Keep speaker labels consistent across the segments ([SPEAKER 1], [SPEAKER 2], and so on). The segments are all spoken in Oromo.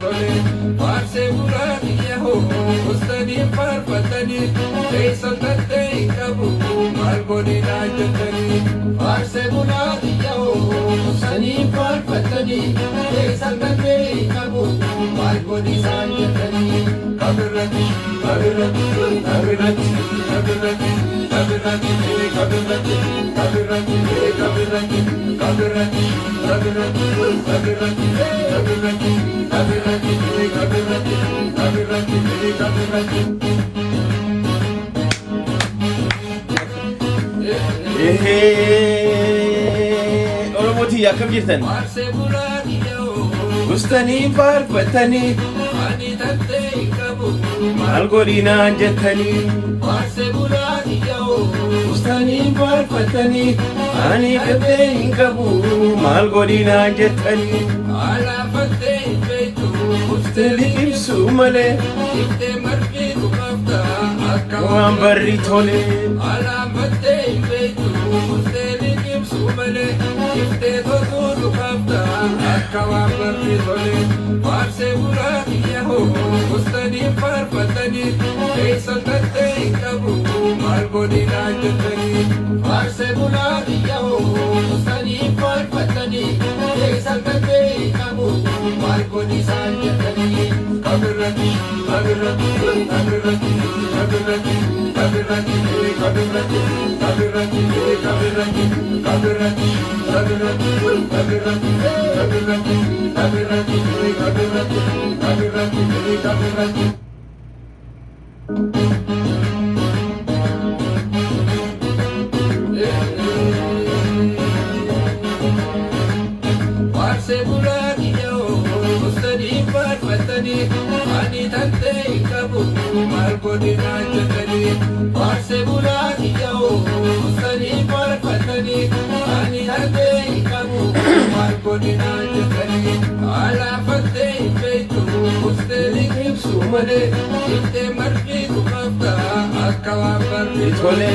[SPEAKER 1] Farse burani yaho ustani farfatani Jason tatte kabu malgoni rajatani Farse burani yaho ustani farfatani Jason tatte kabu malgoni rajatani Kabirati kabirati kabirati kabirati kabirati kabirati kabirati kabirati kabirati kabirati kabirati kabirati
[SPEAKER 2] Oromoti ya kam jirtan Gustani farfatani Maal godhina jettani Gustani farfatani Ani gabbee hin qabu maal godhina jettani Musteli ibsu malee waan barri tole
[SPEAKER 1] Farse burani yaho ustani farfatani Jason tatte kabu malgoni rajatani Farse burani yaho ustani farfatani Jason tatte kabu malgoni rajatani Kabirati kabirati kabirati kabirati kabirati kabirati kabirati kabirati kabirati kabirati kabirati kabirati kabirati kabirati kabirati Farse burani yaho ustani farfatani Ani tatte kabu malgoni rajatani Farse burani yaho ustani farfatani Ani tatte kabu malgoni rajatani Ala fatte beitu ustani ibsu male Itte marfi kufafta akawa barri tole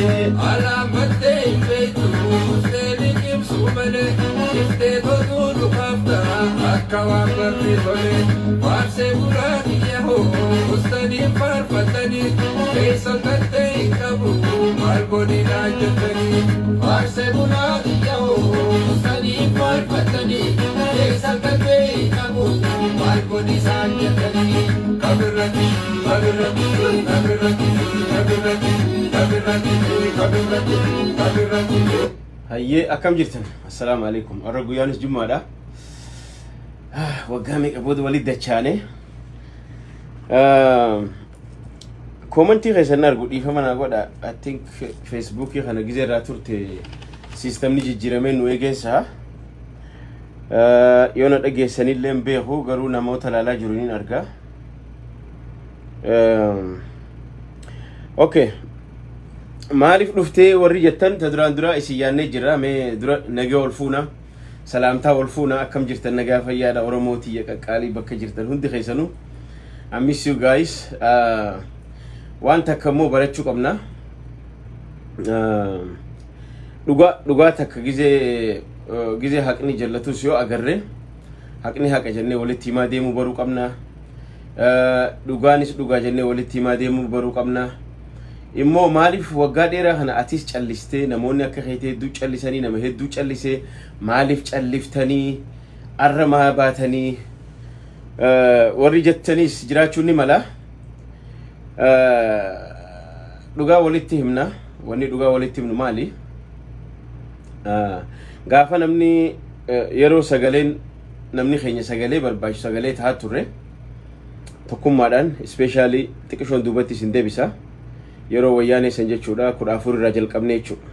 [SPEAKER 1] Ala fatte beitu ustani ibsu male Itte totu kufafta akawa barri tole Farse burani yaho ustani farfatani Jason tatte kabu malgoni rajatani Farse burani yaho ustani farfatani Jason tatte kabu malgoni rajatani Kabirati kabirati kabirati kabirati kabirati kabirati kabirati
[SPEAKER 2] Hayyee akkam jirtan assalaamu alaikum arra guyyaanis jummaadha waggaa meeqa booda walitti dachaane komentii keessan argu dhiifama naa godha I think Facebookii kana gizee irraa turte siistemni jijjiiramee nu eegeessa yoo na dhageessanillee hin beeku garuu namoota laalaa jiraniin argaa okay maaliif dhuftee warri jettan ta duraan dura isin yaannee jirra mee dura nagaa ol fuuna salaamtaa ol fuuna akkam jirtan nagaa fayyaadha oromootii qaqqaalii bakka jirtan hundi keessanuu I miss you guys waan takka immoo barachuu qabna dhugaa takka gizee haqni jallatus yoo agarre haqni haqa jennee walitti himaa deemuu baruu qabna dhugaanis dhugaa jennee walitti himaa deemuu baruu qabna immoo maaliif waggaa dheeraa kana atis callistee namoonni akka keetee hedduu callisanii nama hedduu callisee maaliif calliftanii arra maa baatanii warri jettaniis jiraachuun ni mala dhugaa walitti himna wanni dhugaa walitti himnu maali gaafa namni yeroo sagaleen namni keenya sagalee barbaachisu sagalee ta'a turre tokkummaadhaan especially xiqqishoon duubatti isin deebisa yeroo wayyaanee san jechuudha 14 irraa jalqabnee jechuudha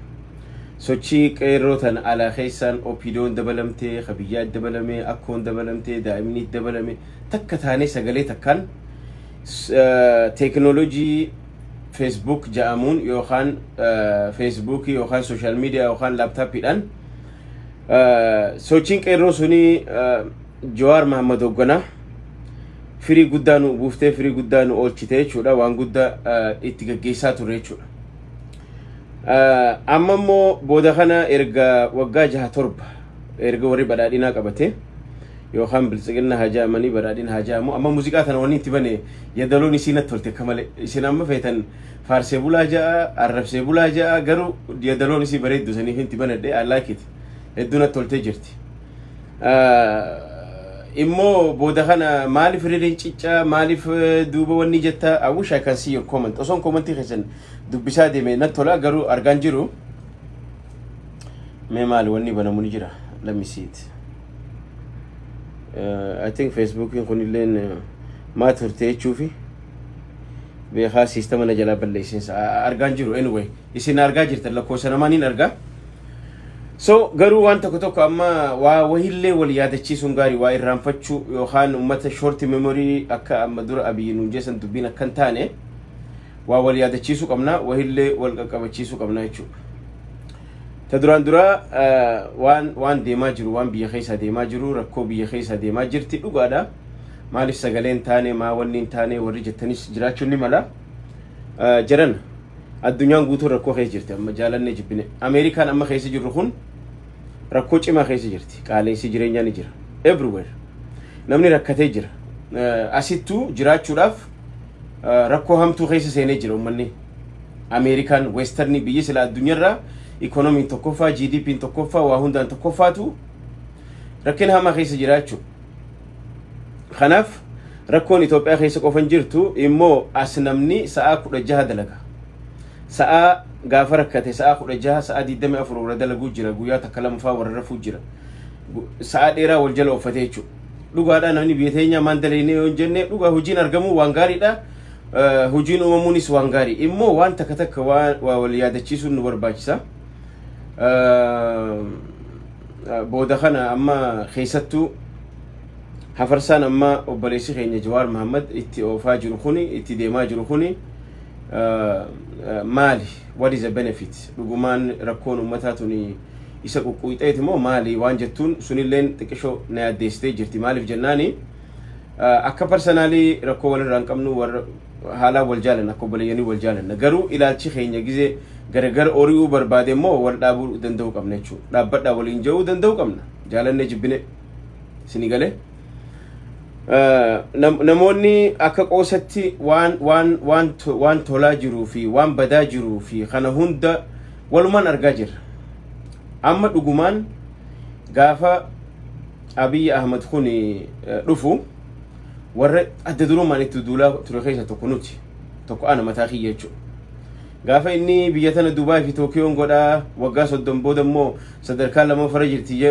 [SPEAKER 2] sochii qeerroo tan alaa keessaan opiidoon dabalamtee qabiyyaa dabalamee akkoon dabalamtee daa'imni dabalame takka taanee sagalee takkaan teknoolojii Facebook ja'amuun yookaan Facebook yookaan social media yookaan laptopidhaan sochiin qeerroo suni Jawaar Mohammad Hoogganaa firii guddaa nu buuftee firii guddaa nu oolchite jechuudha waan guddaa itti gaggeessaa turre jechuudha amma immoo booda kana erga waggaa 6-7 erga warri badhaadhinaa qabate يوخان بلسقنا هاجا مني برادين هاجا مو أما موسيقى ثانواني تبني يدلوني سينة تولت كمال سينة ما فيتن فارس بولا جاء عرب بولا جاء قرو يدلوني سي بريد دوسني فين تبني دي I like it الدنيا تولت جرتي إمو بودخنا مالي فريرين تيجا مالي دوبا وني جتا I wish I can see your comment أصلا كومنتي خشن دبسا دي من نتولا قرو أرجانجرو ما مال وني بنا منجرا let me see it I think Facebook يكون لين ما ترتي تشوفي بخاص سيستم أنا جلا بالليسنس أرجانجرو anyway يصير أرجانجر تلا كوسنا ماني نرجع so garu wanta kutoka amma wahille wal yadachi sungari wa irranfachu yohan ummata short memory akka amadur abiyinu jesan dubina kantane wal yadachi su qabna wahille wal qaqabachi su qabna jechu taduran dura wan de majiru wan biya khaysa de majiru rakko biya khaysa de majirti dugada malif sagalen tane ma wannin tane warri jetanis jirachunni mala jaran الدنيا قوتو ركو خيس جرتي أما جالن نجبني أمريكان أما خيس جرخون ركو ما خيس جرتي قالين سجرين يعني جرا everywhere نمني ركتي جرا أسيتو جرات شراف ركو هم تو خيس سيني جرا ومني أمريكان ويسترني بيجي سلا الدنيا را إيكونومي تكوفا GDP تكوفا وهندان تكوفا تو ركين هم خيس جرات شو خناف ركون إثيوبيا خيس كوفن جرتو إمو أسنمني سأكل الجهاد لك sa'a gaafa rakkate sa'a 16 sa'a 24 wara dalaguu jira guyyaa takka lama faa warra rafuu jira sa'a dheeraa wal jala uffatee jechuudha dhugaadha namni biyya teenya maandaleene yoo jenne dhugaa hojiin argamu waan gaariidha hojiin uumamuunis waan gaarii immoo waan takka takka waa wal yaadachiisuun nu barbaachisa booda kana amma keessattuu hafarsaan amma obboleessi keenya Jawaar Mahammad itti oofaa jiru kuni itti deemaa jiru kuni مالي what is the benefit لقمان ركون ومتاتوني يسقوا قويتة مو مالي وانجتون سنيلين تكشو نادي ستيجرتي مالي في جناني أكبر سنالي ركون الرانكمنو ور حالا والجالن أكبرياني والجالن نجرو إلى تشخين يجزي غرغر أوريو بربادة مو وردابو دندو كم نشوا رابط داولين جو دندو كمنا جالن نجبني سنيغالي namoonni akka qoosatti waan tolaa jiruu fi waan badaa jiruu fi kana hunda walumaan argaa jirra amma dhugumaan gaafa Abiy Ahmad kun dhufu warra adda durummaan itti duulaa ture keessa tokko nuti tokko ana mataa kiyya jechuudha gaafa inni biyya tana Dubaay fi Tookiyoon godhaa waggaa 30 booda immoo sadarkaa lama fara jirti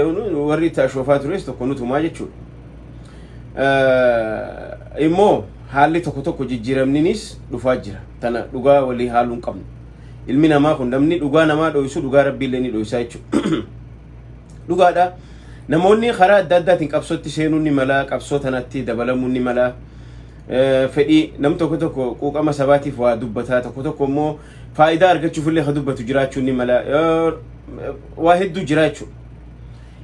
[SPEAKER 2] warri itti ashoofaa tures tokko nutumaa jechuudha immoo haalli tokko jijjiiramninis dhufaa jira tana dhugaa walii haaluun qabnu ilmi namaa kun namni dhugaa namaa dho'isu dhugaa rabbiillee ni dho'isaa jechuudha dhugaadha namoonni karaa adda addaatiin qabsootti seenuun ni mala qabsoo tanatti dabalamuun ni mala fedhii nam tokko quuqama sabaatiif waa dubbataa tokko immoo faayidaa argachuufillee ka dubbatu jiraachuun ni mala waa hedduu jira jechuudha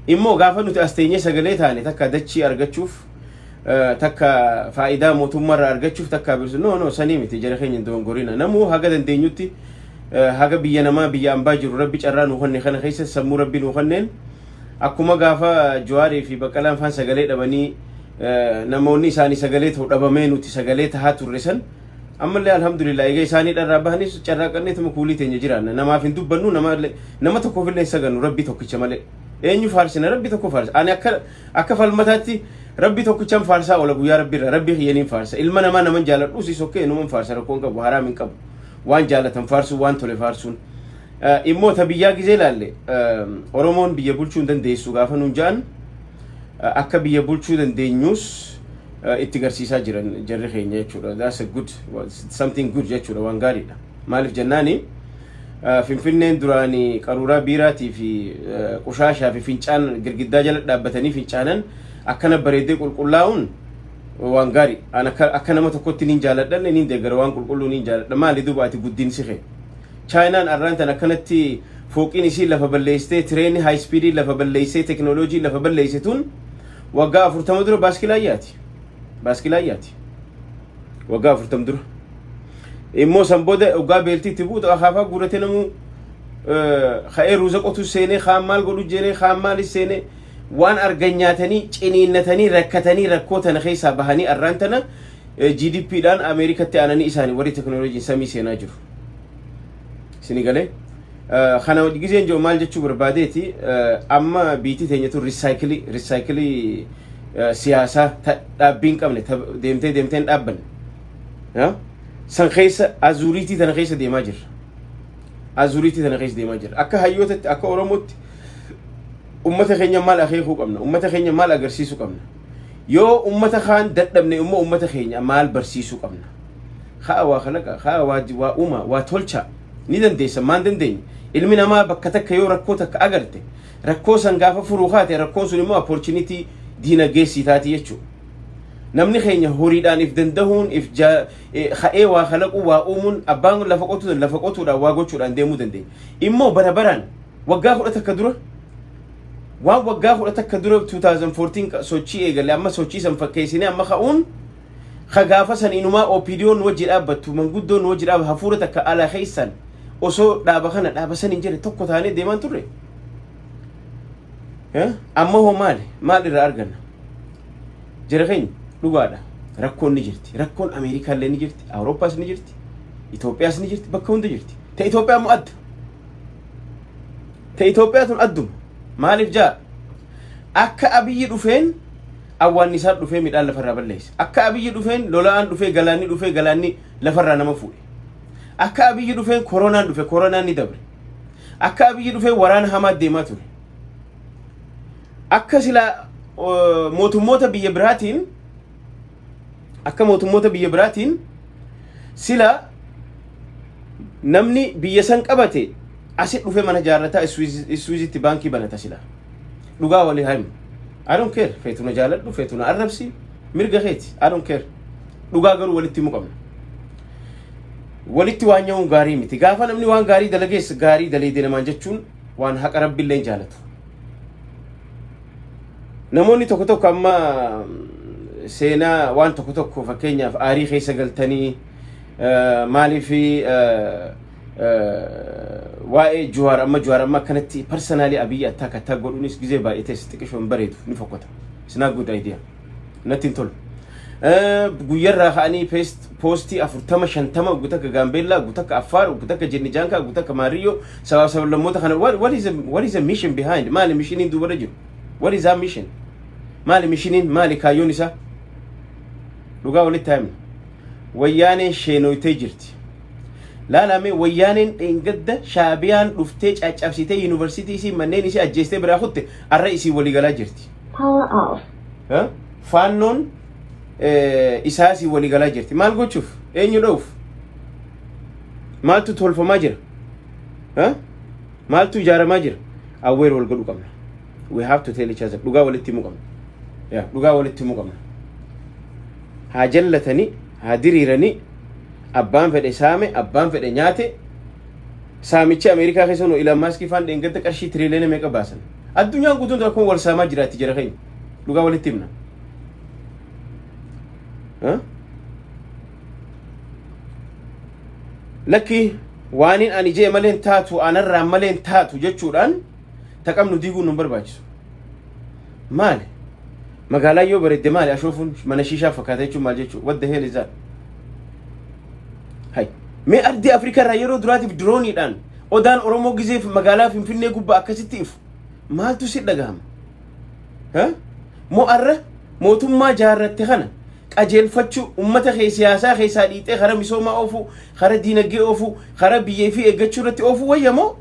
[SPEAKER 2] immoo gaafa nuti as teenyee sagalee taane takka dachii argachuuf takka faayidaa mootummaarraa argachuuf takka birsu no sanii miti jara keenya dongorina namu haga dandeenyutti haga biyya namaa biyya ambaa jiru rabbi carraa nu kenne kana keessa sammuu rabbi nu kenneen akkuma gaafa Jawaarii fi Baqqalaan faan sagalee dhabanii namoonni isaanii sagalee ta'u dhabamee nuti sagalee tahaa turre san ammallee alhamdulillah egaa isaanii dharraa bahanis carraaqannee tuma kuulii teenya jiraanna namaaf hin dubbannu nama tokkoofillee sagannu rabbi tokkicha malee eenyu faarsina rabbi tokko faarsa ani akka falmataatti rabbi tokkichaan faarsaa ola guyyaa rabbiirra rabbi hiyyaniin faarsa ilma namaa naman jaaladhu siis okkee numan faarsa rakkoon qabu haraam hin qabu waan jaalatan faarsu waan tole faarsuun immoo ta biyyaa gizee laalle Oromoon biyya bulchuu hin dandeessu gaafa nuun ja'an akka biyya bulchuu dandeenyus itti garsiisaa jiran jarri keenya jechuudha that's a good something good jechuudha waan gaariidha maaliif jennaani finfinneen duraanii qaruuraa biiraatii fi qushaashaa fi fincaan girgiddaa jala dhaabbatanii fincaanan akkana bareedee qulqullaa'uun waan gaarii akka nama tokkotti niin jaaladhan niin deeggara waan qulqulluu niin jaaladha maali dubaati guddin sixe chaayinaan arraantan akkanatti fooqiin isii lafa balleessitee tireeni high speedii lafa balleessitee teknooloojii lafa balleessituun waggaa 40 dura baaskilaayyaati waggaa 40 dura immoo sanbooda waggaa beeltiitti buuta haafaa guurate namu kha'ee ruuza qotu seenee khaan maal godhu jeenee khaan maalis seenee وان أرجنياتني إنينتني ركتني ركوتا نخيسا بهاني أرانتنا GDP دان أمريكا تأنني إساني وري تكنولوجي سامي سيناجر سنغالي خنا وجيزين جو مال جتشو برباديتي أما بيتي تنيتو ريسايكلي سياسة تابين كامنة ديمتين أبن ها سنخيسا أزوريتي تنخيسا ديماجر أزوريتي تنخيس ديماجر أكا هيوتت أكا أورموت أمتا خينيا مال أخيخو قمنا أمتا خينيا مال أغرسيسو قمنا يو أمتا خان دردبني أمتا خينيا مال برسيسو قمنا خاوا خلقا خاوا وأما واتولشا ندن ديسا ماندن دين ilmi namaa bakka takka yoo rakkoo takka agarte rakkoo san gaafa furuu kaate rakkoo sun immoo opportunity diinagdeessii taati jechuudha. Namni keenya horiidhaan if dandahuun if ka'ee waa kalaquu waa uumuun abbaan lafa qotuudhaan waa gochuudhaan deemuu dandeenya. Immoo barabaraan waggaa 10 takka dura waan waggaa 10 takka dura 2014 sochii eegalee amma sochii san fakkeessinee amma ka'uun gaafa san inumaa OPDO'n wajji dhaabbattu manguddoon wajji dhaabba hafuura takka ala keessan osoo dhaaba kana dhaaba san hin jedhe tokko taanee deemaan turre. Amma hoo maal irraa arganna? Jara keenya dhugaadha. Rakkoon ni jirti. Rakkoon Ameerikaallee ni jirti. Awurooppaas ni jirti. Itoophiyaas ni jirti. Bakka hunda jirti. Ta Itoophiyaa immoo adda. Ta Itoophiyaa tun adduma. Maaliif jaa? Akka Abiyyi dhufeen awwaannisaan dhufee midhaan lafarraa balleessa. Akka Abiyyi dhufeen lolaan dhufee galaanni lafarraa nama fuudhe. Akka Abiyyi dhufeen koronaan ni dabre. Akka Abiyyi dhufeen waraana hamaa deemaa ture. Akka sila mootummoota biyya biraatiin sila namni biyya san qabate asit dhufee mana jaarrataa Swiizitti baankii banata sila. Dhugaa walii haimu. I don't care. Feetuna jaaladhu, feetuna arrabsi, mirga keeti. I don't care. Dhugaa garuu walitti himu qabna. Walitti waan nyaa'uun gaarii miti. Gaafa namni waan gaarii dalagees gaarii daleedee namaan jechuun waan haqa rabbiillee jaalatu. Namoonni tokko amma seenaa waan tokko fakkeenyaaf aarii keessa galtanii maaliif waa'ee Jawaar amma kanatti personally Abiyyi attack godhuunis gizee baay'eetes xiqqishoon bareedu ni fokkata. It's not good idea. Nothing tol. Guyyarraa ka'anii poostii 40-50 guutakka Gaambeellaa, guutakka Affaar, guutakka Jennijaankaa, guutakka Maariyyoo sablammoota kana what is the mission behind? Maali mishiniin duuba jiru? What is our mission? Maali mishiniin maali kaayyoon isaa? Dhugaa walitti himna. Wayyaaneen sheenoytee jirti. Laalame wayyaaneen dhengadda shaabiyaan dhuftee caccabsitee yuunivarsiitii isii manneen isii ajjeestee biraa kutte arra isii waliigalaa jirti.
[SPEAKER 3] Power off.
[SPEAKER 2] Faannoon isaa isii waliigalaa jirti. Maal gochuuf? Eenyu dha'uuf? Maaltu tolfamaa jira? Maaltu ijaaramaa jira? Awweer wal godhu qabna. We have to tell each other. Dhugaa walitti himuu qabna. Dhugaa walitti himuu qabna. Haa jallatanii, haa diriiranii, abbaan fedhe saame, abbaan fedhe nyaate, saamichi Ameerikaa keessa nu Elon Musk faan dheengadda qarshii tiriiliyoona meeqa baasan. Addunyaan guutuun akkuma wal saamaa jiraatti jara keenya. Dhugaa walitti himna. Lakki waanin ani jee maleen taatu, anarraa maleen taatu jechuudhaan taqamnu diiguun nu barbaachisu. Maali? Magaalaa yoo bareedde maali ashoofuun mana shiishaa fakkaata jechuun maal jechuudha? What the hell is that? Hai. Mee ardii Afrikaa irraa yeroo duraatiif dirooniidhaan odaan Oromoo gizeef magaalaa Finfinnee gubbaa akkasitti ifu maaltu si dhagahama? Moo arra mootummaa jaarratte kana qajeelfachuu ummata kee siyaasaa keessaa dhiixee kara misoomaa oofu, kara diinagdee oofu, kara biyyee fi eeggachuu irratti oofu wayyamoo?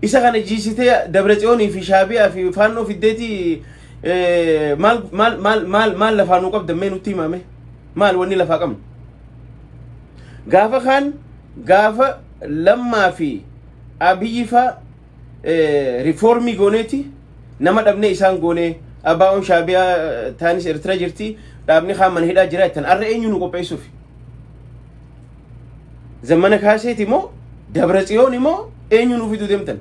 [SPEAKER 2] Isa kana jiisitee Dabratsiyoonii fi Shaabiyaa fi Faannoo fiddeetii maal lafaa nuu qabda mee nutti himame? Maal wanni lafaa qabnu? Gaafa Lammaa fi Abiyyi faa riifoormii gooneeti nama dhabnee isaan goonee abbaa'oon Shaabiyaa taanis Eertiraa jirti dhaabni kaan mana hidhaa jira jettan arra eenyu nu qopheessuuf? Zammana Kaaseeti moo Dabratsiyoon moo eenyu nu fiduu deemtan?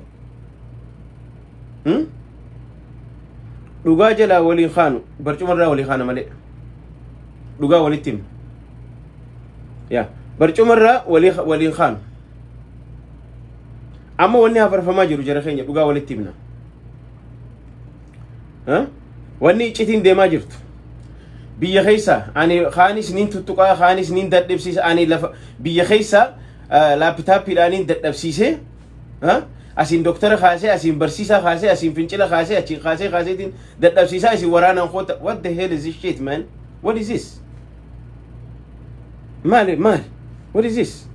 [SPEAKER 2] Dhugaa jalaa waliin kaanu barcumarraa walii kaana malee dhugaa walitti himna. Barcumarraa waliin kaanu amma wanni hafarfamaa jiru jara keenya dhugaa walitti himna. ها واني اتشتين دي ما جرت بيا خيسا أنا خاني سنين تتوقع خاني سنين دبسيس أنا بيا خيسا لابتاب بيرانين دبسيسه ها أسين دكتور خاسة أسين برسيسا خاسة أسين فنشلا خاسة أسين خاسة دين دبسيسا أسين ورانا نخوت what the hell is this shit man what is this مال what is this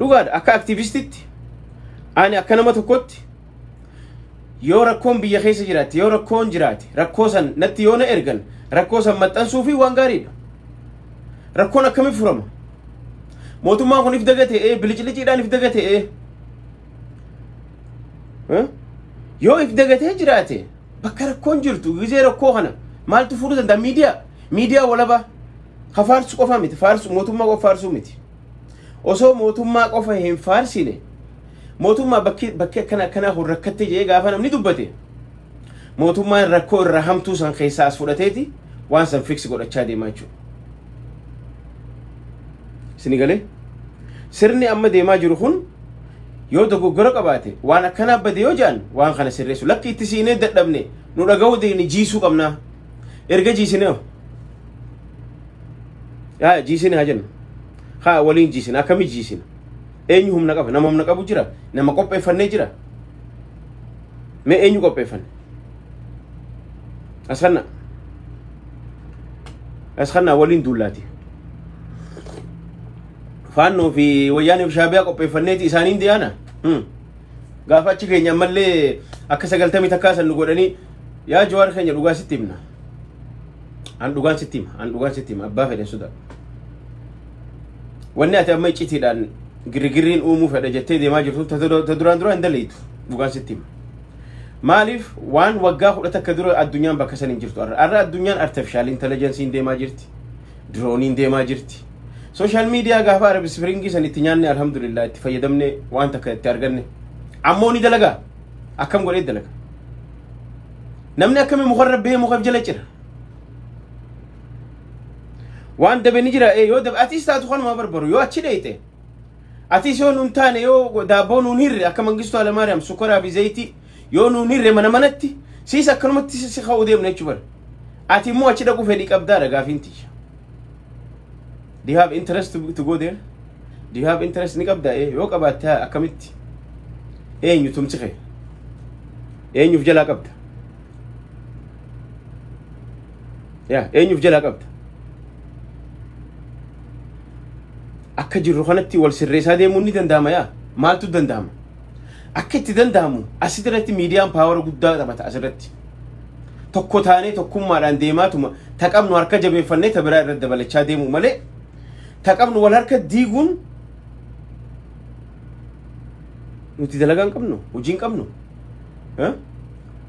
[SPEAKER 2] لقاد أكا أكتيفيستي أنا أكنا ما تكوت يوركون بيا خيسة جرات يوركون جرات ركوسن نتيونا إرجن ركوسن متنسوفي وانغاريد ركونا كم فرما موتو ما هو نفدقته إيه بلجلجي دا نفدقته إيه ها يو نفدقته جراته بكرة كونجرتو غزيرو كوهنا مال تفرض دا ميديا ولا با خفارس قفا ميت فارس موتو ما قفا فارسو ميت وسو موتو ما قفا هم فارسيني موتو ما بكي كنا هو ركتي جي غافا نمني دبته موتو ما ركو رحمتو سان خيساس فراتيتي وان سان فيكس قد أتشادي ماچو سنغالي سرني أما ديما جروخون يو دغو غرق أباتي وانا كنا بديو جان وان خانا سرسو لكي تسيني دقلبني نرغو ديني جيسو قمنا إرغا جيسينيو يا جيسيني هجن خا ولين جيسيني أكمي جيسيني أينيو هم نقف نمهم نقفو جرا نما قوبي فني جرا مي أينيو قوبي فن أسخنا ولين دولاتي فانو في وياني بشابيا قوبي فنيتي إسانين ديانا غافاتشي كينيا مالي أكسا قلتمي تكاسا نقولني يا جوار خينيا لغا ستيمنا عن لغان ستيم أبا فدين سودا واني أتى أمي چيتي دان غرغرين أمو فدا جتي دي ما جرتو تدران دليتو لغان ستيم ماليف وان وقا خلطة كدرو الدنيا بكسن انجرتو أرى الدنيا artificial intelligence دي ما جرتي درونين دي ما جرتي social media غافا عرب سفرنجي سنتينياني الحمد لله تفيدمني وانت كتارغني عموني دلغا أكم قولي دلغا نمني أكمي مخرب به مخرب جلجر وان دبني جرا يو دب أتيس تادخل ما بربرو يو أتشي ديته أتيس يو نمتاني يو دابو نونير أكم انجستو على مريم سكرا بزيتي يو نونير منتي سيسا كنمتي سيخاو ديم نيچبر أتي مو أتشي دقو فديك أبدار غافين تيش Do you have interest to go there? Do you have interest نقبدا إيه يوك أباتها أكمتي إيه نيو تمسخي إيه نيو فجلا قبدا يا إيه نيو فجلا قبدا أكجر روحانتي والسريس هذه موني دندامة يا مالتو دندامة أكتي دندامو أسيدرتي ميديا باور قدا تبعت أسيدرتي tokko taane tokkummaadhaan deemaatuma taqabnu harka jabeeffannee tabiraa irra dabalachaa deemu malee taqabnu wal harka diiguun nuti dalagaan qabnu hojiin qabnu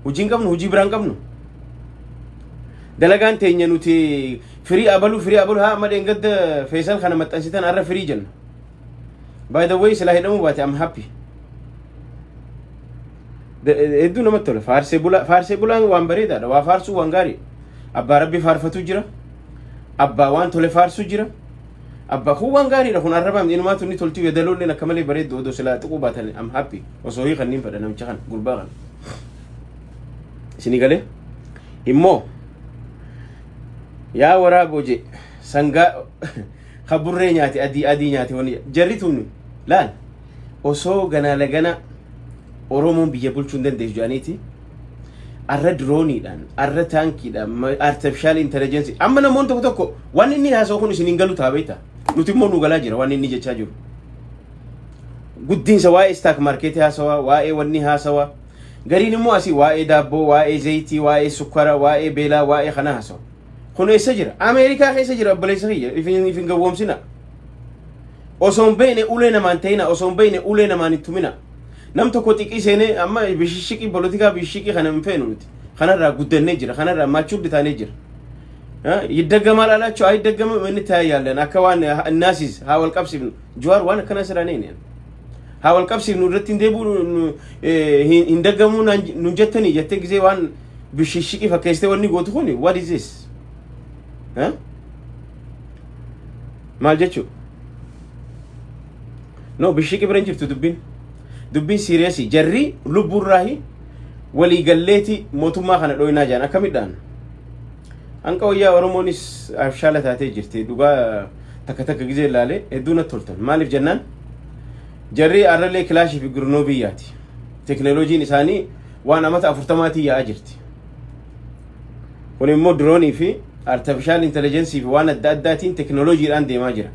[SPEAKER 2] hojiin qabnu hojii biraan qabnu dalagaan teenya nuti firii abalu haa amma dheengadda feesal kana maxxansitan arra firii jenna by the way sila hidhamu baate I'm happy hedduu namatti tola faarsee bulaan waan bareedaadha waa faarsuu waan gaarii abbaa rabbi faarfatu jira abbaa waan tole faarsu jira abbaa kun waan gaariidha kun arrabaan inumaatu inni toltii wedaloolleen akka malee bareeddu odoo silaa xiqquu baatan am happy osoo hiikanniin fedha namicha kan gurbaa kan isinii galee immoo yaa waraaboo je sangaa kaburree nyaate adii nyaate wani jarri tun laal osoo ganaa lagana Oromoon biyya bulchuu dandeessu jaaniiti arra drooniidhaan arra taankiidhaan artificial intelligence amma namoonni tokko waan inni haasa'u kun isin hin galu taabeeta nuti immoo nu galaa jira waan inni jechaa jiru guddinsa waa'ee stock market haasawa waa'ee wanni haasawa gariin immoo asii waa'ee daabboo waa'ee zayitii waa'ee sukkara waa'ee beelaa waa'ee kana haasawa kun eessa jira Ameerikaa keessa jira obboleessa kiyya ifin gawwoomsina osoo hin beekne ulee namaan ta'ina osoo hin beekne ulee namaan hin tumina nam tokko xiqqii seenee amma bishishiki politikaa bishishiki kana hin feenu nuti kanarraa guddannee jira kanarraa maachurri taanee jira yiddaggamaa laalaachuu ayiddaggama inni taayaalleen akka waan naasiis haa wal qabsiifnu Jawaar waan akkana siraaneen haa wal qabsiifnu irratti hin deebi'u hin daggamuu nun jettanii jettee gisee waan bishishiki fakkeessitee wanni gootu kuni what is this maal jechuu no bishishiki bira hin jirtu dubbiin dubbiin serious jarri lubburraahi walii galleeti mootummaa kana dhoynaa jaan akkamidhaan anqa wayyaa oromoonis afshaala taatee jirti dhugaa takka gizee ilaalee hedduu natti toltan maaliif jennaan jarri arralee kilaashii fi gurnoo biyyaati teknooloojiin isaanii waan amata 40 yaa'aa jirti kun immoo droonii fi artificial intelligence fi waan adda addaatiin teknooloojiidhaan deemaa jira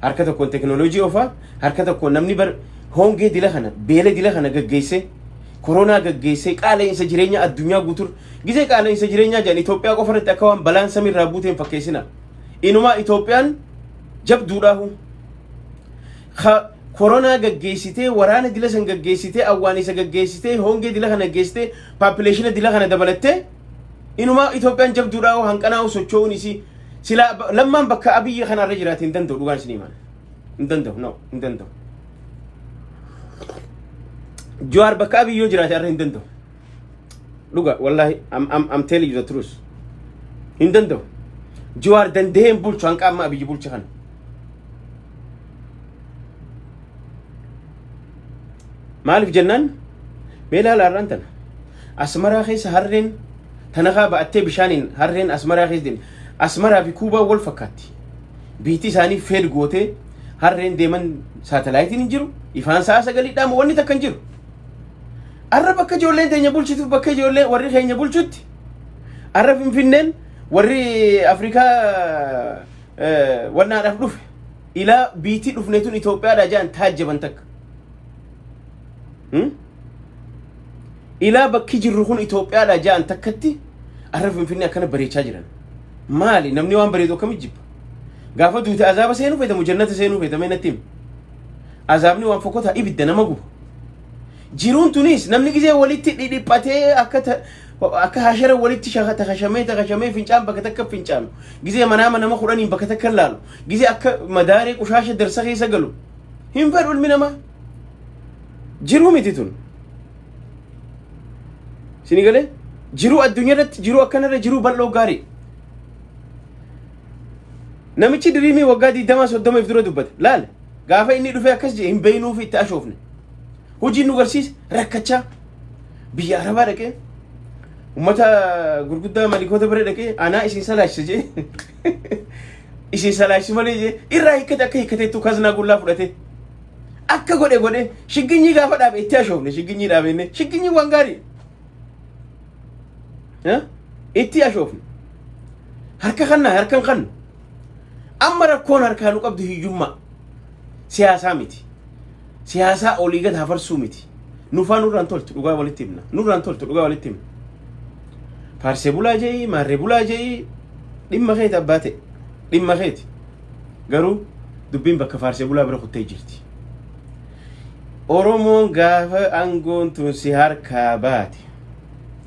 [SPEAKER 2] harka tokkoon teknooloojii ofaa harka tokkoon namni bar hongee dila kana beela dila kana gaggeessee koronaa gaggeessee qaala'insa jireenya addunyaa guutur gizee qaala'insa jireenyaa jedhan Itoophiyaa qofa irratti akka waan balaan samiirraa buuteen fakkeessina inumaa Itoophiyaan jabduudhaahu koronaa gaggeessitee waraana dila san gaggeessitee awwaanisa gaggeessitee hongee dila kana gaggeessitee population dila kana dabalattee inumaa Itoophiyaan jabduudhaahu hanqanaa socho'uun isii sila lammaan bakka abiyyi kanarra jiraate hin danda'u dhugaan isin himan hin danda'u Jawar bakka abiyyo jiraate arra hin danda'u dhuga wallahi I'm telling you the truth hin danda'u Jawar danda'een bulchu hanqa amma abiyyi bulchu kana maaliif jennaan meelaa laarraan tana asmaraa keessa harreen tanakaa ba'attee bishaaniin harreen asmaraa keessa deemte asmaraa fi kuubaa wal fakkaatti biitti isaanii feed gootee harreen deeman saatalaayitiin hin jiru ifaan sa'a sagaliidhaan wanni takka hin jiru arra bakka ijoolleen teenya bulchitu bakka ijoollee warri keenya bulchutti arra finfinneen warri afrikaa wannaadhaaf dhufe ilaa biitii dhufneetun Itoophiyaadhaa jaan taajjaban takka ilaa bakki jirru kun Itoophiyaadhaa jaan takkatti arra finfinnee akkana bareechaa jiran maali namni waan bareedu akkamit jibba gaafa duute azaaba seenuu feetamu jannata seenuu feetame nattim azaabni waan fokkota ibidda nama guba jiruun tunis namni gizee walitti dhidhiphatee akka hashara walitti takashamee fincaan bakka takka fincaan gizee manama nama kudhaniin bakka takka laalu gizee akka madaaree qushaasha darsa keessa galu hin fedhu ilmi namaa jiruu miti tun sini galee jiruu addunyaa irratti jiruu akkanarra jiruu bal'oo gaarii namichi diriimii waggaa 20-30 dura dubbate laal gaafa inni dhufee akkas je hin beeynuuf itti ashoofne hojii nu garsiis rakkachaa biyya arabaa dhaqee ummata gurguddaa malikoota bira dhaqee anaa isin salaachisa je isin salaachisa malee je irraa hikkate akka hikkateettu kaznaa gullaa fudhate akka godhe shigginyi gaafa dhaabe itti ashoofne shigginyi dhaabenne shigginyi waan gaarii itti ashoofne harka kannaa harkan kannu amma rakkoon harkaa nu qabdu hiyyummaa siyaasaa miti siyaasaa olii gad hafarsuu miti nufaa nurraan toltu dhugaa walitti himna nurraan toltu dhugaa walitti himna faarsee bulaa jee maarree bulaa jee dhimma keeti abbaate dhimma keeti garuu dubbiin bakka faarsee bulaa bira kuttee jirti Oromoon gaafa aangoon tun si harkaa baate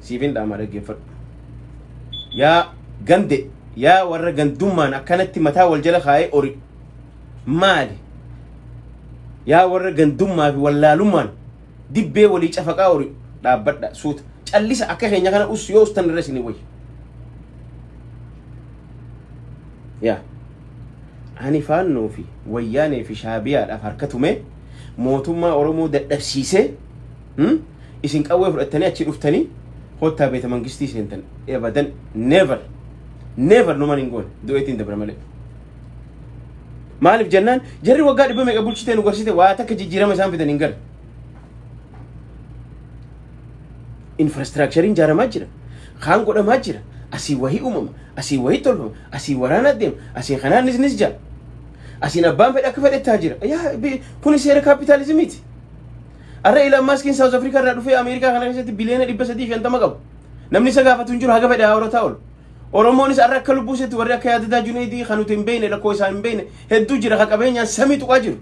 [SPEAKER 2] siifin dhaama dhaggeeffadhu yaa gande yaa warra gandummaan akkanatti mataa wal jala kaa'ee ori maali yaa warra gandummaa fi wallaalummaan dibbee walii cafaqaa ori dhaabbadha suuta callisa akka keenya kana yoo ustan irra isinii wayya yaa ani faannoo fi wayyaanee fi shaabiyaadhaaf harka tume mootummaa Oromoo dadhabsiisee isin qawwee fudhattanii achi dhuftanii hottaa beeta mangistii seentan abadan never no man in goone du'eetiin dabra malee maaliif jennaan jarri waggaa 100 meeqa bulchitee nu garsite waa takka jijjiirama isaan fidan hin gar infrastructure jaaramaa jira kaan godhamaa jira asii wahii uumama asii wahii tolfama asii waraana deema asii kanaan nis jaa asiin abbaan fedha akka fedhettaa jira yaa kun seera kapitaalizimiiti arra Elon Musk in South Africa irraa dhufee Ameerikaa kana keessatti biliyoona 350 qabu namni isa gaafatu hin jiru haga fedha hawrata ol Oromoonis arra akka lubbuu seetti warri akka yaadataa Junaydii kanuti hin beekne lakkoo isaa hin beekne hedduu jira ka qabeenyaan samii tuqaa jiru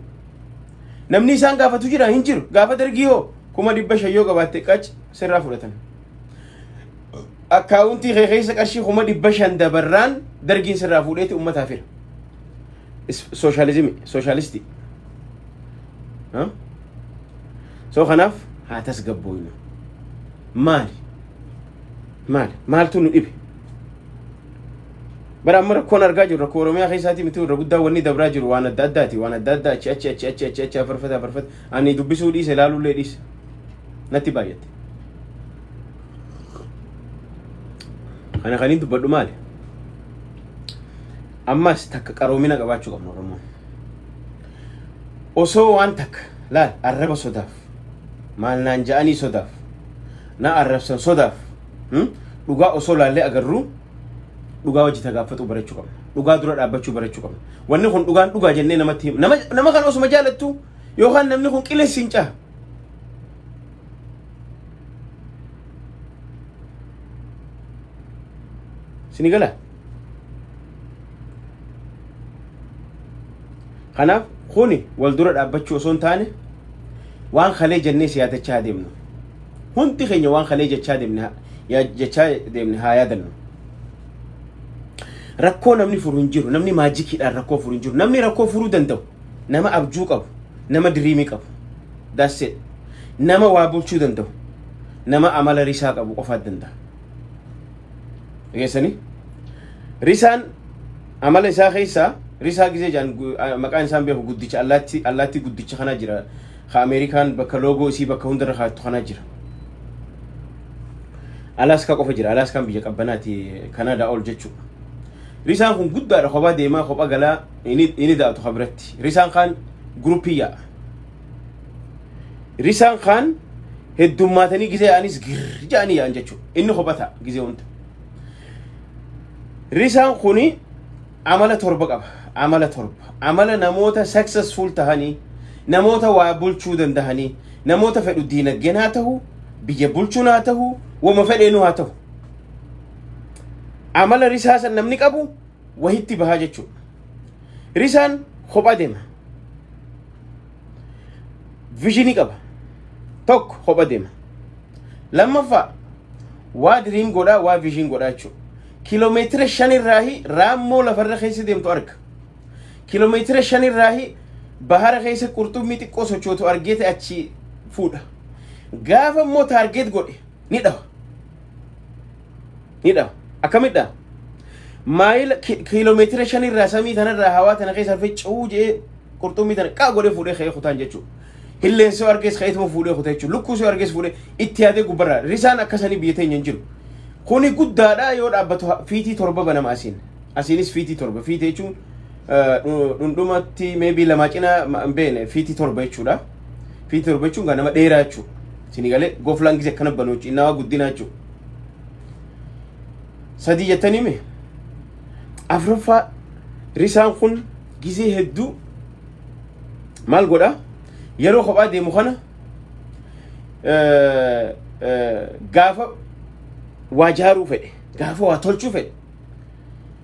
[SPEAKER 2] namni isaan gaafatu jira hin jiru gaafa dargii hoo 500 yoo qabaatte qac sirraa fudhatan akkaawuntii keessa qarshii 500 dabarraan dargiin sirraa fuudheeti ummataaf fira socialistic so kanaaf haa tasgabbooyna maaltu nu dhibe bara amma rakkoon argaa jirru rakkoo oromiyaa keessaatii miti irra guddaa wanni dabraa jiru waan adda addaati waan adda addaa achi farfata ani dubbisuu dhiise ilaaluullee dhiise natti baay'ate ana kaniin dubbadhu maali ammas takka qaroomina qabaachuu qabna oromoon osoo waan takka laal arraba sodaaf maal naan ja'anii sodaaf na arrabsan sodaaf dhugaa osoo laallee agarru dhugaa wajji tagaafatu barachuu qabna dhugaa dura dhaabbachuu barachuu qabna wanni kun dhugaan dhugaa jennee namatti nama kan osuma jaalattu yookaan namni kun qilleessiin caa sinigala kanaaf kuni wal dura dhaabbachuu osoo hin taane waan kalee jennee siyaatachaa deemnu hundi keenya waan kalee jechaa deemne haa yaadannu rakkoo namni furu hin jiru namni maajikiidhaan rakkoo furu hin jiru namni rakkoo furuu danda'u nama abjuu qabu nama diriimii qabu that's it nama waa bulchuu danda'u nama amala risaa qabu qofaat danda'a dhageessanii risaan amala isaa keessaa risaa gisee jaan maqaan isaan beeku guddicha allaatti guddicha kana jira ka Ameerikaan bakka loogoo isii bakka hundarra kaattu kana jira Alaska qofa jira Alaskaan biyya qabbanaati Kanaadaa ol jechuudha risaan kun guddaadha kophaa deemaa kophaa galaa inni daatu kabratti risaan kaan gruupii yaa'a risaan kaan heddummaatanii gisee anis girr jaanii yaa'an jechuudha inni kophaa ta'a gisee hunda risaan kuni amala torba qaba amala namoota successful tahanii namoota waa bulchuu dandahanii namoota fedhu diinagdeen haa ta'u biyya bulchuun haa ta'u wama fedheenu haa ta'u amala risaasan namni qabu wahitti bahaa jechuudha risaan kophaa deema visionii qaba tokko kophaa deema lammaffaa waa diriim godhaa waa vision godhaa jechuudha kiiloomeetira 5 irraahi raammoo lafarra keessa deemtu arga kiiloomeetira 5 irraahi bahara keessa qurxummii xiqqoo sochootu argeete achi fuudha gaafa immoo taargeet godhe ni dhawa akkamidha maayila kiiloomeetira 5 irraa samii tanarraa hawaa tana keessa harfee cuu jee qurxummii tana qaa godhee fuudhee ka'ee kutaan jechuudha hilleensoo argees ka'eetuma fuudhee kutaa jechuudha lukkuusoo argees fuudhee itti yaadee gubbarraa risaan akkasanii biyya teenya hin jiru kuni guddaadha yoo dhaabbatu fiitii torba banama asiinis fiitii torba fiitii jechuun dhundhumatti maybe lama cina beene fiitii torba jechuudha fiitii torba jechuun nama dheeraa jechuudha sinigalee goflaan gisee akkana banuuchi innawaa guddinaa jechuudha sadii jettanii mee afuraffaa risaan kun gisee hedduu maal godha yeroo kophaa deemu kana gaafa waa jaaruu fedhe gaafa waa tolchuu fedhe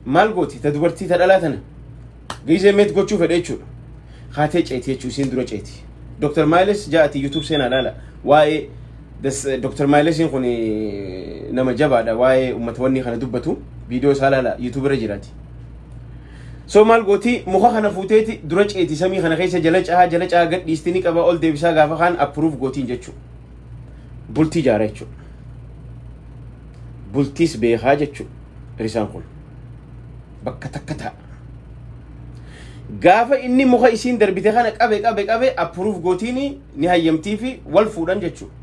[SPEAKER 2] maal gooti ta dubartii ta dhalaa tana gisee meet gochuu fedhe jechuudha haatee ceeti jechuu isiin dura ceeti Dr. Miles jaati YouTube seenaa laala waa'ee Dr. Miles kun nama jabaadha waa'ee ummata wanni kana dubbatu video isaa laala YouTube irra jiraati so maal gooti muka kana fuuteeti dura ceeti samii kana keessa jala caa gadhiistini qaba ol deebisaa gaafa kaan approve gootiin jechuudha bultii jaara jechuudha bultiis beekaa jechuudha risaan kun bakka takka ta'a gaafa inni muka isiin darbite kana qabe approve gootiin ni hayyamtii fi wal fuudhan jechuudha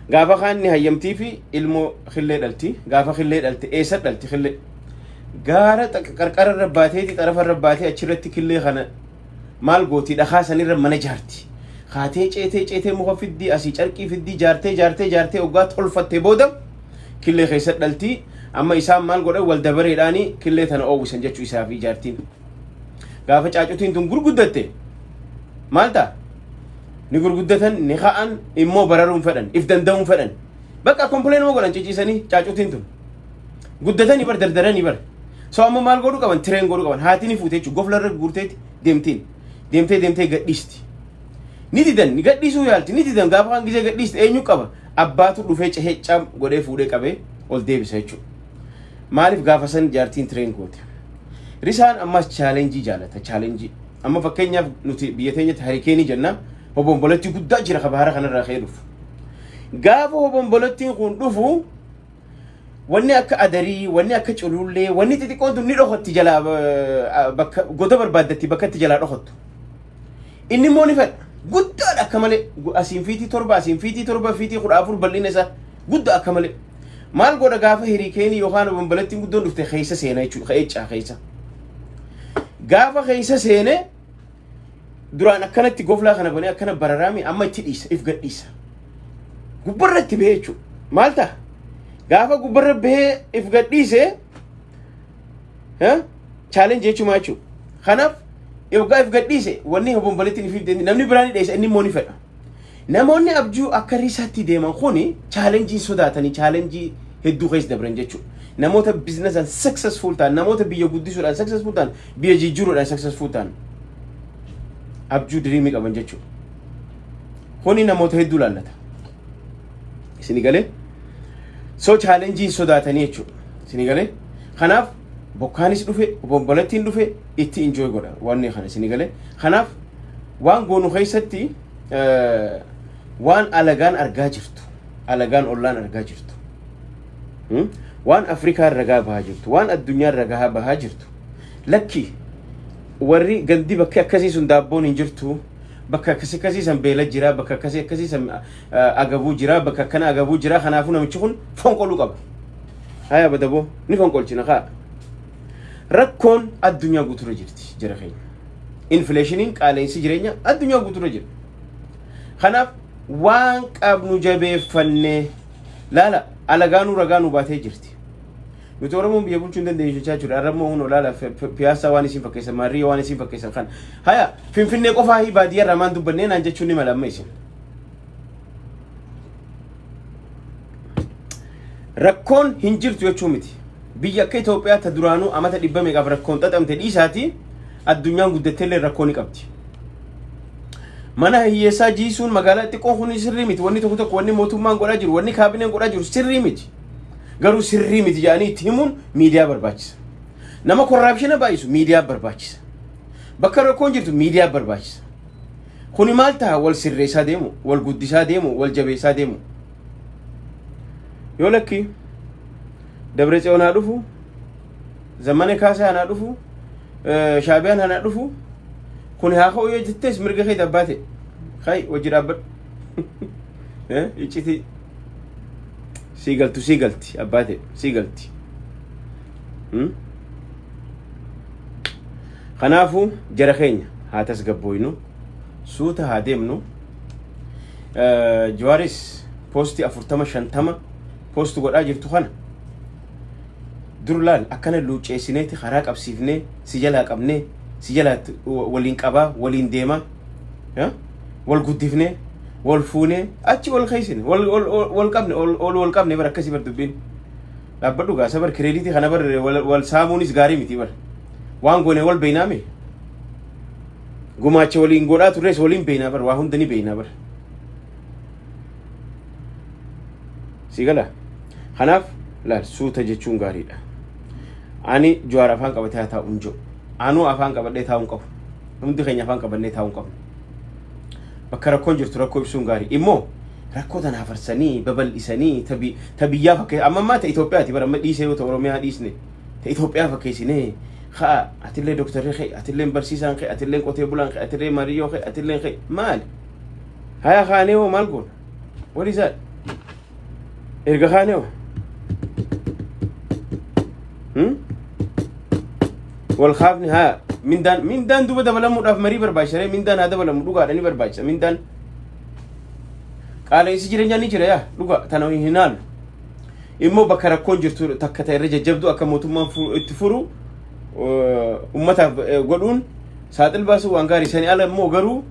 [SPEAKER 2] gaafa kaan ni hayyamtii fi ilmoo khillee dhalti gaafa khillee dhalte eessa dhalti khillee gaara qarqara irra baateeti xarafa irra baatee achirratti khillee kana maal gooti dhakaa sanirra mana jaarti haatee ceetee muka fiddii asii carqii fiddii jaartee oggaa tolfattee booda khillee keessa dhalti amma isaan maal godhan wal dabareedhaanii khillee tana oowwisan jechuu isaa fi jaartiin gaafa caacutiin tun gurguddatte maal ta'a ni gurguddatan ni ka'an immoo bararuun fedhan if danda'uun fedhan bakka kompileen moo godhan ciciisanii caacutiin tun guddatanii bar dardaranii bar so amma maal godhuu qaban tireen godhuu qaban haati ni fuutee jechuudha goflarra guurteeti deemtee gadhiisti ni didan ni gadhiisuu yaalti ni didan gaafa kan gisee gadhiisti eenyu qaba abbaatu dhufee cehee cam godhee fuudhee qabee ol deebisa jechuudha maaliif gaafa san jaartiin tireen goote risaan ammas chaalenjii jaalata chaalenjii amma fakkeenyaaf nuti biyya teenyatti harikeenii jenna hobombolatti guddaa jira bahara kanarraa ka'ee dhufu gaafa hobombolattiin kun dhufu wanni akka adarii wanni akka culullee wanni xixiqqoon tun ni dhokotti jalaa bakka goda barbaaddatti bakka itti jalaa dhokottu inni immoo ni fedha guddaadha akka malee asiin fiitii torba fiitii 14 bal'ina isaa guddaa akka malee maal godha gaafa hiriikeenii yookaan bombalattiin guddoon dhufte keessa seenaa jechuudha qe'echaa keessa gaafa keessa seenee duraan akkanatti goflaa kana banee akkana bararaami amma itti dhiisa if gadhiisa gubbarra itti bahee jechuudha maal ta'a gaafa gubbarra bahee if gadhiise challenge jechuudha jechuudha kanaaf yoga if gadhiise wanni bombalattiin if deemti namni biraan dhiisa inni immoo ni fedha namoonni abjuu akka riisaatti deeman kuni challenge sodaatanii challenge hedduu keessa dabran jechuudha namoota business and successful ta'an namoota biyya guddisuudhaan successful ta'an biyya jijjiiruudhaan successful ta'an abjuu diriimii qaban jechuudha kuni namoota hedduu laallata isin galee so challenge sodaatanii jechuudha isin galee kanaaf bokkaanis dhufe bombalattiin dhufe itti enjoy godha wanni kana isin galee kanaaf waan goonu keessatti waan alagaan argaa jirtu alagaan ollaan argaa jirtu waan afrikaa ragaa bahaa jirtu waan addunyaa ragaa bahaa jirtu lakki warri gandi bakka akkasii sun daabboon hin jirtu bakka akkasii san beela jira bakka akkasii san agabuu jira bakka kana agabuu jira kanaafuu namichi kun fonqoluu qaba haya badaboo ni fonqolchina kaa rakkoon addunyaa guutura jirti jira keenya infleeshiniin qaaleensi jireenya addunyaa guutura jira kanaaf waan qabnu jabeeffannee laala alagaanuu ragaanuu baatee jirti nuti oromoon biyya bulchuu hin dandeenye jechaa jira arramoo hunoo laala piyaasaa waan isin fakkeessan maarriyaa waan isin fakkeessan kan haya finfinnee qofaa hi baadiyyaa irraa maan dubbannee naan jechuun ni mala amma isin rakkoon hin jirtu jechuu miti biyya akka Itoophiyaa ta duraanuu amata 100 meeqaaf rakkoon xaxamte dhiisaati addunyaan guddatteellee rakkoo ni qabdi mana hiyyeessaa jiisuun magaalaa xiqqoo kun sirrii miti wanni tokko tokko wanni mootummaan godhaa jiru wanni kaabineen godhaa jiru sirrii miti garuu sirrii miti jedhanii itti himuun miidiyaa barbaachisa nama korraapshina baay'isu miidiyaa barbaachisa bakka rakkoon jirtu miidiyaa barbaachisa kuni maal ta'a wal sirreessaa deemu wal guddisaa deemu wal jabeessaa deemu yoo lakki dabre tsiyoonaa dhufu zammane kaasaa hanaa dhufu shaabiyaan hanaa dhufu kun haa ka'u yoo jettees mirga kee dabbaate kai wajji dhaabbadhu icciti siigalti abbaate siigalti kanaafu jara keenya haa tasgabbooynu suuta haa deemnu Jawaaris poostii 40-50 poostu godhaa jirtu kana durlaal akkana luuceessineeti karaa qabsiifnee si jalaa qabnee si jalaa waliin qabaa waliin deema wal guddifnee wal fuunee achi wal keeysine wal qabne bar akkasii bar dubbiin dhaabbadhu gaasa bar kireeditii kana bar wal saamuunis gaarii miti bar waan goone wal beeynaame gumaacha waliin godhaa turrees waliin beeynaa bar waa hunda ni beeynaa bar si gala kanaaf laal suuta jechuun gaariidha ani Jawaar afaan qabatee haa taa'u injo anuu afaan qabadhee taa'uun qabu hundi keenya afaan qabannee taa'uun qabu bakka rakkoon jirtu rakkoo ibsuun gaarii immoo rakkoo tana hafarsanii babal'isanii tabiyyaa fakkeessa amma ta Itoophiyaati bara amma dhiisee yoo ta'u Oromiyaa dhiisne ta Itoophiyaa fakkeessinee haa atillee doktorri kee atillee barsiisaan kee atillee qotee bulaan kee atillee mariyyoo kee atillee kee maali haya kaanee hoo maal goona what is that erga kaanee hoo wal khaafni haa mindaan duba dabalamuudhaaf marii barbaachisa mindaan haa dabalamu dhugaadha ni barbaachisa mindaan qaala'insi jireenyaa ni jira yaa dhuga tana hin haalu immoo bakka rakkoon jirtu takka ta'e irra jajjabdu akka mootummaan itti furu ummataaf godhuun saaxil baasu waan gaarii sanii ala immoo garuu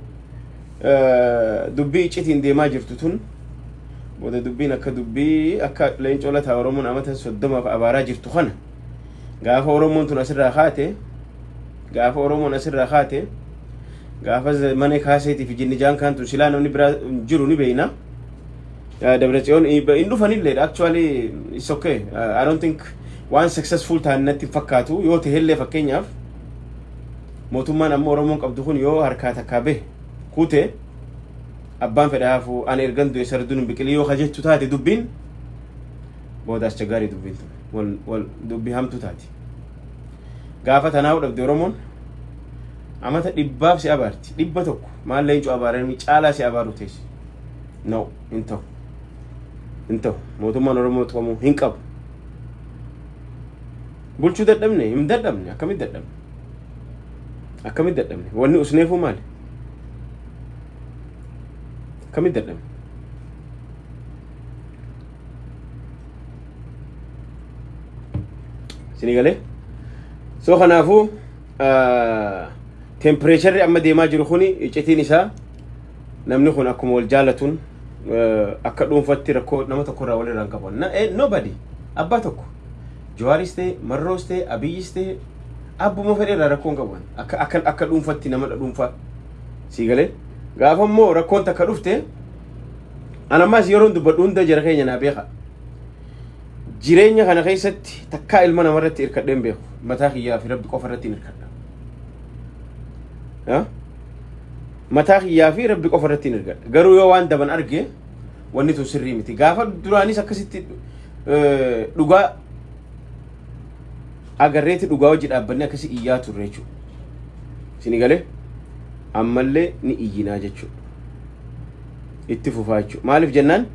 [SPEAKER 2] dubbii iccitiin deemaa jirtu tun booda dubbiin akka leencoo lataa Oromoon amata 30 abaaraa jirtu kana gaafa Oromoon tun asirraa kaate gaafa mana kaaseetii fi jinni jaan kan tun silaa namni biraa jiru ni beeyna Dabratsiyoon in dhufanillee actually it's okay I don't think one successful ta'an natti fakkaatu yoo ta'ellee fakkeenyaaf mootummaan amma Oromoon qabdu kun yoo harkaa takkaa bahe kuute abbaan fedhaafu an ergan du'e sarduun biqilii yoo kajechu taate dubbiin boodaas chagaarii dubbiintu wal dubbii hamtu taati gaafa tanaa udhabde oromoon amata dhibbaaf si abaarti dhibba tokko maal leencu abaaranii caalaa si abaaru teessi no into mootummaan oromoo tuqamu hin qabu bulchuu dadhabne hin dadhabne akkamit dadhabne wanni usneefuu maali akkamit dadhabne sini galee soo kanaafuu temperature amma deemaa jiru kuni iccitiin isaa namni kun akkuma wal jaalatuun akka dhuunfatti rakkoo nama tokko irraa walirraa hin qabu nobody abbaa tokko Jawaaris ta'e Marroos ta'e Abiyyis ta'e abbuma fedhe irraa rakkoo hin qabu akka dhuunfatti nama dhuunfaa sii galee gaafa immoo rakkoon takka dhufte anammaas yeroon dubbadhu hunda jara keenya naa beeka jireenya kana keessatti takkaa ilma namarratti hirkadheen beeku mataa kiyyaa fi rabbi qofa irratti hirkadha mataa kiyyaa fi rabbi qofa irratti hirkadha garuu yoo waan daban arge wanni tun sirrii miti gaafa duraanis akkasitti dhugaa agarreeti dhugaa hojii dhaabbanni akkasi iyyaa turre jechuudha sini galee ammallee ni iyyinaa jechuudha itti fufaa jechuudha maaliif jennaan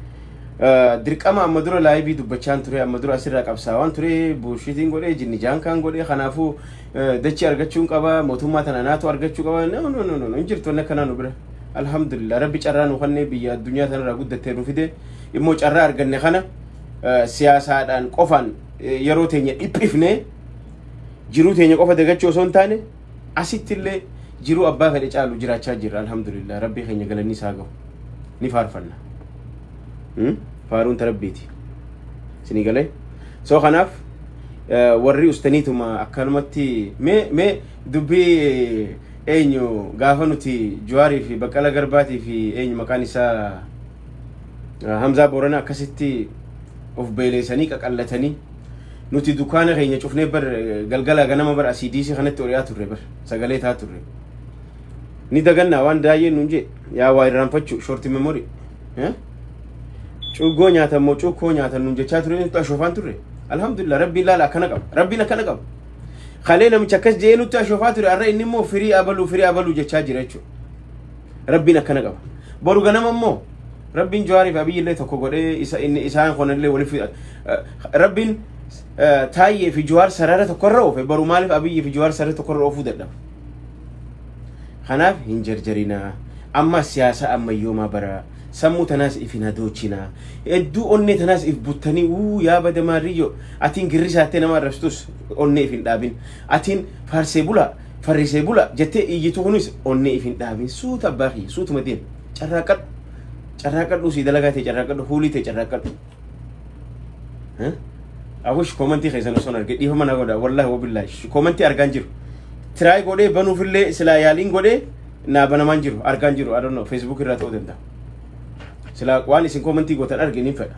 [SPEAKER 2] dirqama amma dura laayivii dubbachaan ture amma dura asirraa qabsaawaan ture buushitiin godhee jinni jaankaan godhee kanaafuu dachii argachuun qaba mootummaa tana naatu argachuu qaba no hin jirtu wanni akkanaa nu bira alhamdulillah rabbi carraa nu kannee biyya addunyaa tanarraa guddattee nu fide immoo carraa arganne kana siyaasaadhaan qofaan yeroo teenya dhiphifne jiruu teenya qofa dagachuu osoo hin taane asittillee jiruu abbaa fedhe caalu jiraachaa jirra alhamdulillah rabbii keenya galanni isaa gahu ni faarfanna faaruun tarabbiiti sini galee soo kanaaf warri ustaniituma akkanumatti mee dubbii eenyu gaafa nuti Jawaarii fi Baqqalaa Garbaatii fi eenyu maqaan isaa Hamzaa Booranaa akkasitti of beeleessanii qaqallatanii nuti dukaana keenya cufnee bar galgala ganama bar asidiisi kanatti oriyaa turre bar sagalee taa turre ni dagannaa waan daayee nuun jee yaa waa irraanfachuu shorti memory cuggoo nyaatan moo cukkoo nyaatan nuun jechaa ture nuti ashoofaan turre alhamdulillah rabbiin laala akkana qaba rabbiin akkana qaba kalee namicha akkas jee nuti ashoofaa ture arra inni immoo firii abaluu jechaa jira jechuudha rabbiin akkana qaba boru ganama immoo rabbiin Jawaarii fi Abiyyi illee tokko godhee isaan konallee waliif rabbiin Taayyee fi Jawaar sarara tokko irra oofe boru maaliif Abiyyi fi Jawaar sarara tokko irra oofuu dadhabu kanaaf hin jarjarinaa amma siyaasa ammayyoomaa bara sammuu tanaas ifina doochinaa hedduu onnee tanaas if buttanii yaa bada maariyyo atiin girrisaattee nama arrabsitus onnee if hin dhaabin atiin farrisee bula jettee iyyitu kunis onnee if hin dhaabin suuta abbaa kiyya suutuma deem carraaqadhu sii dalagaa ta'e carraaqadhu huulii ta'e carraaqadhu awush komantii keessan osoo arge dhiifama na godha wallahi wabillaahi komantii argaan jiru tiraay godhee banuufillee silaa yaaliin godhee naa banamaan jiru argaan jiru I don't know Facebook irraa ta'uu danda'a silaa waan isin komantii gootan arginiin fedha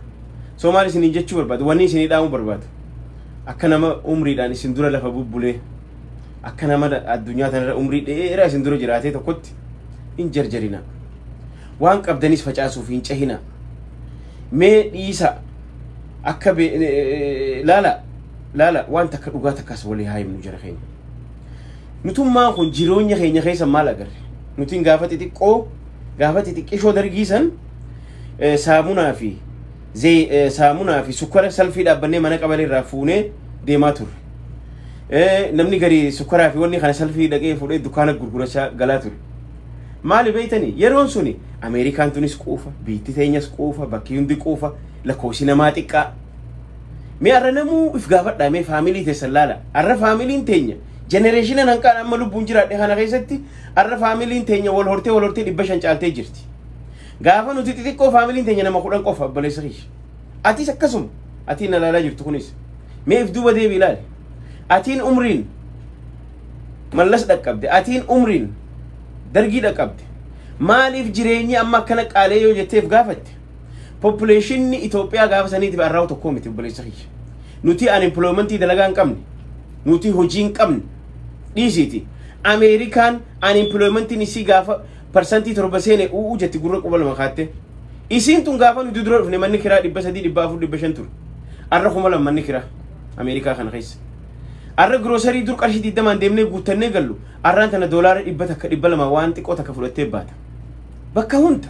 [SPEAKER 2] soo maal isin jechuu barbaadu wanni isin dhaamuu barbaadu akka nama umriidhaan isin dura lafa bubbulee akka nama addunyaa tanarra umrii dheeraa isin dura jiraatee tokkotti hin jarjarina waan qabdanis facaasuuf hin cehina mee dhiisa akka laala waan takka dhugaa takkaas walii haayimnu jara keenya nutummaa kun jireenya keenya keessa maal agarre nutiin gaafa xixiqqishoo dargiisan saamunaa fi sukkara salfii dhaabbannee mana qabalee irraa fuunee deemaa turre namni gari sukkaraa fi wanni kana salfii dhaqee fuudhee dukaana gurgurachaa galaa ture maali beeytanii yeroon suni Ameerikaan tunis quufa biitti teenyas quufa bakki hundi quufa lakkoofsi namaa xiqqaa mee arra namuu if gaafadhaa mee faamilii teessan laala arra faamiliin teenya generation hanqaan amma lubbuun jiraadhe kana keessatti arra faamiliin teenya wal hortee 500 caaltee jirti gaafa nuti xixiqqoo faamiliin teenya nama 10 qofa abbaleessa kish atis akkasuma atiin ilaalaa jirtu kunis mee if duuba deebi ilaali atiin umriin mallas dhaqqabde atiin umriin dargii dhaqqabde maaliif jireenyi amma akkana qaalee yoo jetteef gaafatte population Itoophiyaa gaafa saniitiif arraa'u tokko miti abbaleessa kish nuti unemployment dalagaa hin qabne nuti hojii hin qabne dhiisiti Ameerikaan unemployment isii gaafa percentii 7 seene jetti gurra qubal makaatte isiin tun gaafa nuti dura dhufne manni kiraa 300 400 500 ture arra kuma lammanni kira Ameerikaa kana keessa arra grocery dur qarshii 20 deemnee guuttannee gallu arraan tana doolaara 100 waan xiqqoo takka fudhattee baata bakka hunda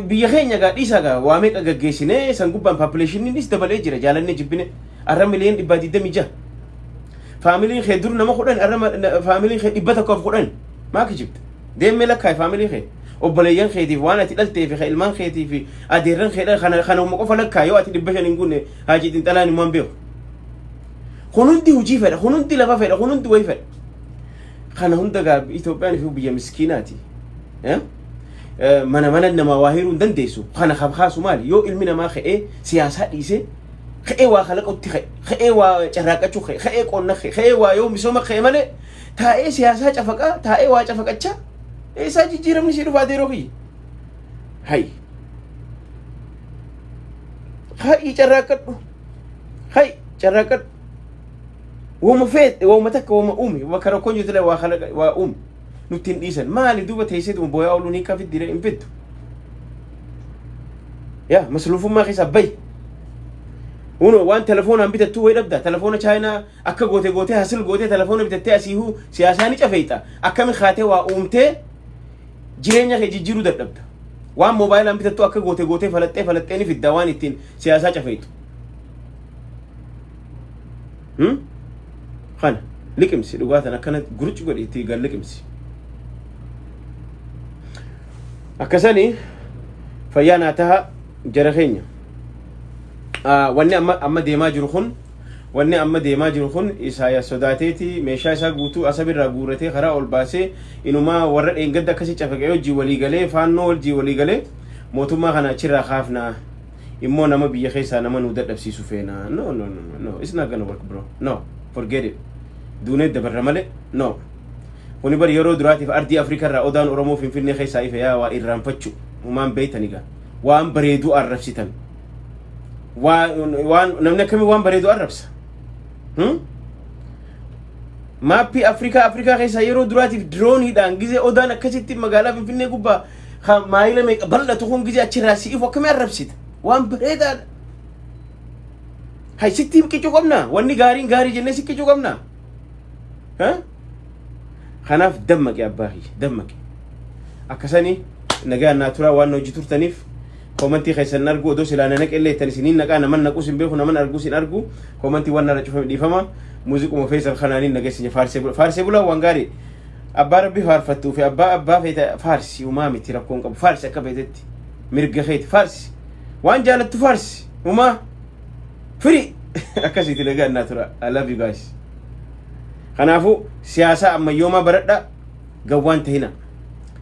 [SPEAKER 2] biyya keenya gaa dhiisaa gaa waa meeqa gaggeessinee san gubbaan populationiinis dabalee jira jaalannee jibbine arra miliyoon 126 faamiliin kee dur nama 10 arra faamiliin kee 110 maaki jibta deemee lakkaay faamiliin kee obboleeyyan keetiif waan ati dhalteef kee ilmaan keetiif adeerran kee kana qofa lakkaay yoo ati 500 hin gunne haajii xinxalaan himaan beeku hunundi hujii fedha hunundi lafa fedha hunundi way fedha kana hunda gaa Itoophiyaan fi biyya miskiinaati mana nama waa hiruu hin dandeessu kana kaasu maali yoo ilmi namaa ka'ee siyaasaa dhiisee ka'ee waa kalaqutti ka'ee waa carraaqachuu ka'ee qonna ka'ee waa yoo misooma ka'ee malee taa'ee siyaasaa cafaqaa taa'ee waa cafaqachaa eessaa jijjiiramni si dhufaa deeroo kiyya hay carraaqadhu hay carraaqadhu وهم فيت وهم تك وهم أمي وكانوا كونجو تلا وخلق وأم نتين إيسان ما اللي دوبة تيسيد وبويا أولو نيكا في الديرة إنفيد يا مسلوف ما خيس أبي ونو وان تلفون عم بيتتو وين أبدا تلفون شاينا أكا غوتي حصل غوتي تلفون بيتتأسي هو سياساني شفيتا أكا من خاطئ وأمته جيرانيا خي جيرو ده أبدا وان موبايل عم بيتتو أكا غوتي فلتاني في الدوان التين سياسة شفيتو خانة لكمسي لغاتنا كانت قرج قريتي قال لكمسي أكساني فيانا تها جرخينيا واني أما ديما جرخون واني أما ديما جرخون إسايا صداتيتي ميشا إسا قوتو أسابي راقورتي خراء الباسي إنو ما ورد إنقد كسي چفقيو جيولي غلي فانو الجيولي غلي موتو ما خانا چرا خافنا إمو نما بيخيسا نما نودر نفسي سوفينا no it's not gonna work bro no forget it دونه دبر ماله no هوني بر يورو دراتي في أرض أفريقيا رأودان أورمو في فيني خي سايف يا وإيران فتشو ومان بيتانيجا وان بريدو أربسيتان وان نمنا كم وان بريدو أربس ما في أفريقيا خي سايرو دراتي في درون هيدان جزء أودان كسيتي مقالة في فيني كوبا خام مايله ميك بلّا تكون جزء أشراسي إفو كم أربسيت وان بريدا هاي ستي بكيجو قمنا واني غاري جنسي كيجو قمنا ها خناف دمك يا أباهي دمك أكساني نجا ناتورا وانو جتور تنيف كومنتي خيسن نرجو دوس لأن أنا كله تنسينين نجا نمن نقوس بيه ونمن أرجوس نرجو كومنتي وانا رجفهم ديفما موسيقى مفيسل خنانين نجا سني فارسي بولا وانغاري أبا ربي فارفتو في أبا في فارسي ومامي تركون كم فارسي أكبيتتي مرجع خيت فارسي وان جالت فارسي وما فري أكسي تلقى ناتورا I love you guys خنافو سياسة أما يوما بردا قوان تهنا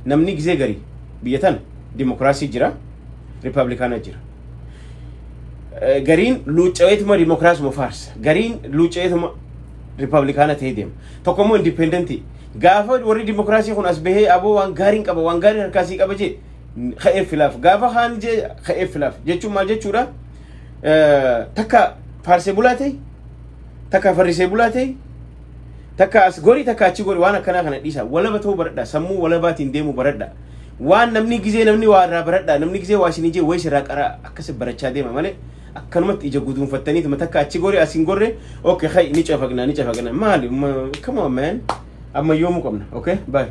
[SPEAKER 2] نمني جزء غري بيتان ديمقراطي جرا ريبابليكانا جرا غرين لوچويت ما ديمقراطي مفارس غرين لوچويت ما ريبابليكانا تهديم تكمو اندبندنتي غافا وري ديمقراطي خون اسبه ابو وان غارين قبا وان غارين ركاسي قبا جي خير خلاف غافا خان جي خير خلاف جچو ما جچورا تكا فارسي بولاتي تكا فريسي بولاتي تكا أسغوري تكا أشغوري وانا كنا ديسا ولا بتو بردا سمو ولا باتين ديمو بردا وان نمني جزء نمني وارا بردا نمني جزء واشيني جي ويش راك أرا أكسب برشة ديما ماله أكنمت إيجا قدوم فتني ثم تكا أشغوري أسينغوري أوكي خي نيجي أفقنا مالي come on man أما يومكم أوكي باي